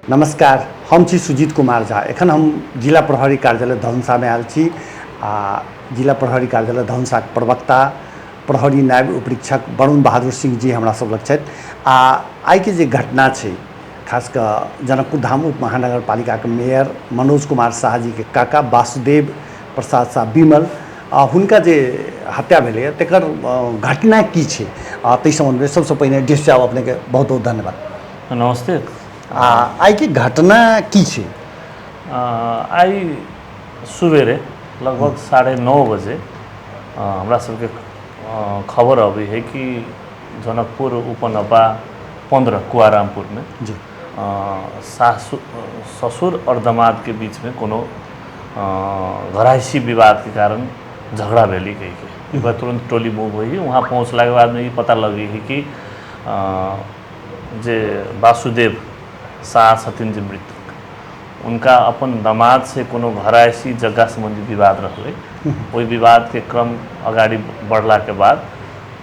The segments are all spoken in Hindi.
नमस्कार, हम छी सुजीत कुमार झा। एखन हम जिला प्रहरी कार्यालय धनुषा में आयल छी। जिला प्रहरी कार्यालय धनुषा के प्रवक्ता प्रहरी नायब उपरीक्षक वरुण बहादुर सिंह जी हमरा सब लग छथि। आई के जे घटना छै, खास कर जनकपुर धाम उप महानगर पालिका के मेयर मनोज कुमार शाह जी के काका वासुदेव प्रसाद शाह विमल हुनका जे हत्या भेलै तकर घटना की छै, ताहि संबंध में सबसे पहिने डीएसपी साहब अपने के बहुत बहुत धन्यवाद। नमस्ते। आई की घटना की छै? आई सुबेरे लगभग 9:30 बजे हमरा सबके खबर अभी है कि जनकपुर उपनपा 15 कुआरामपुर में जी ससुर और दामाद के बीच में कोनो घरायसी विवाद के कारण झगड़ा भेली कही के तुरंत टोली मूव हुई। वहाँ पहुँचला के बाद में ये पता लगी है कि जे वासुदेव शाह छथिन जे मृतक, उनका अपन दामाद से कोनो घरायसी जगह संबंधी विवाद रहले। वही विवाद के क्रम अगाड़ी बढ़ला के बाद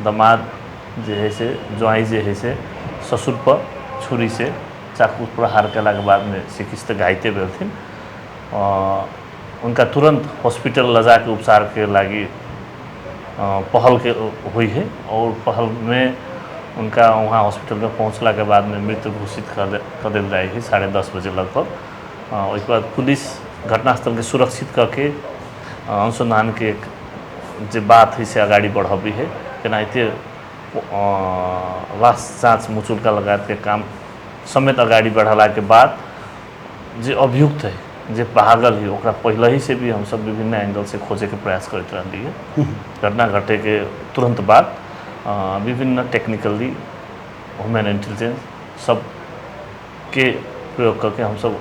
दामाद जे है से ज्वाई जे है से ससुर पर छुरी से चाकू प्रहार कला के बाद में चिकित्सक घायते भेलथिन। उनका तुरंत हॉस्पिटल ले जाके उपचार के लागी पहल के हुई है और पहल में उनका वहाँ हॉस्पिटल में पहुँचला के बाद में मृत घोषित कर दिल जाए है 10:30 बजे लगभग। उसके बाद पुलिस घटनास्थल के सुरक्षित करके अनुसंधान के जो बात है से आगाड़ी बढ़ावी है। केनाहिते लाश जाँच मुचुल्का लगायत के काम समेत आगाड़ी बढ़ाला के बाद जो अभियुक्त है जे भागल है ओकरा पहले ही से भी हम सब विभिन्न एंगल से खोजे के प्रयास करते रही है। घटना घटे के तुरंत बाद विभिन्न टेक्निकली ह्यूमन इंटेलिजेंस सब के प्रयोग करके हम सब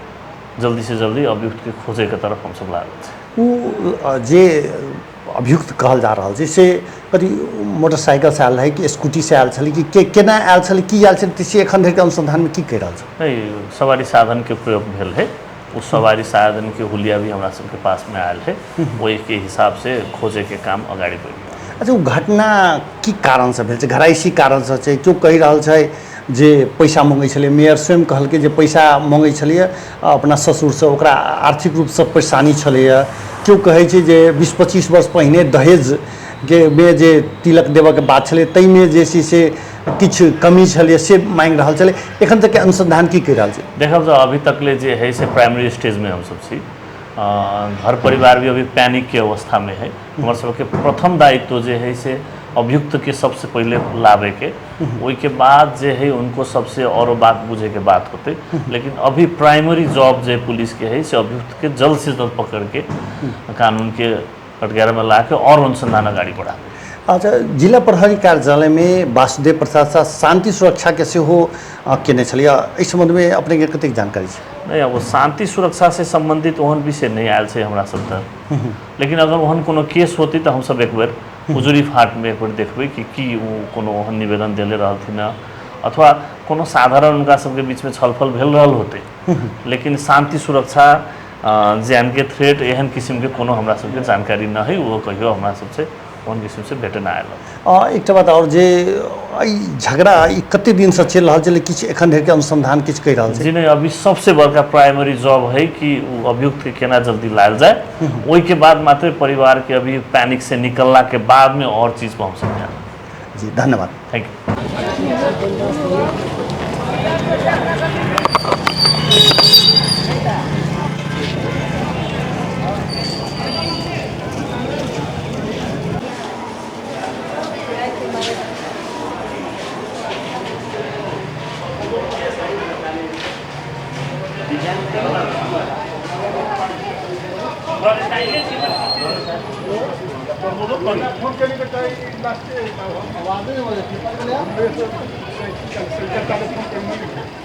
जल्दी से जल्दी अभियुक्त के खोजे के तरफ हम सब लागल। जे अभियुक्त कहल जा रहा है से कभी मोटरसाइकिल से आयल है कि स्कूटी से आयल छलै कि केना आयल छलै की आयल छलै से एखन धरि के अनुसंधान में की कह रहा है? नहीं, सवारी साधन के प्रयोग भेल है। उस सवारी साधन के हुलिया भी हमारा सबके पास में आयल है। वही के हिसाब से खोजे के काम आगाड़ी बढ़ गया। अच्छा, वो घटना की कारण से भेल छै? घरायसी कारण से छै? क्यों कहि रहल छै जे पैसा मांगे छलै? मेयर स्वयं कहलकै जे पैसा मांगे छलिए अपना ससुर से, ओकरा आर्थिक रूप से परेशानी छलैए। क्यों कहै छै जे 20-25 वर्ष पहिने दहेज के में जे तिलक देवऽ के बात छलै तै में जे से किछ कमी छलै से मांग रहल छलै। एखन तक के अनुसंधान की कहि रहल छै? देखब जो अभी तक ले जे है से प्राइमरी स्टेज में हम सब छी। घर परिवार भी अभी पैनिक के अवस्था में है। हमारे सबके प्रथम दायित्व जो है से अभियुक्त के सबसे पहले लावे के, वही के बाद जो है उनको सबसे और बात बुझे के बात होते। लेकिन अभी प्राइमरी जॉब जो पुलिस के है से अभियुक्त के जल्द से जल्द पकड़ के कानून के कटघरे में ला के और अनुसंधान आगाड़ी बढ़ा। अच्छा, जिला प्रहरी कार्यालय में वासुदेव प्रसाद शाह शांति सुरक्षा के से हो केने छलिए, इस संबंध में अपने के कतेक जानकारी छै? नहीं, अब शांति सुरक्षा से संबंधित ओहन विषय नहीं आयल छै हमरा सब तक। लेकिन अगर ओहन कोनो केस होती तो हम सब एक बेर उजुरी फाट में एक बेर देखबै कि कोनो ओहन निवेदन देले रहथिन अथवा कोनो साधारण उनका सबके बीच में छलफल भेल रहल होते। लेकिन शांति सुरक्षा जान के थ्रेट एहन किस्म के कोनो हमरा सबके जानकारी न है। वो कहियो हमरा सबसे ओहन किस्म से भेटे न आयल। एक बात और जे झगड़ा कते दिन से चल रहा है, किछ एखन धरि के अनुसंधान किछ कहि रहल छै? जी नहीं, अभी सबसे बड़का प्राइमरी जॉब है कि अभियुक्त के केना जल्दी लायल जाए। वही के बाद मात्र परिवार के अभी पैनिक से निकलला के बाद में और चीज को हम समझा। जी धन्यवाद। Thank you. फोन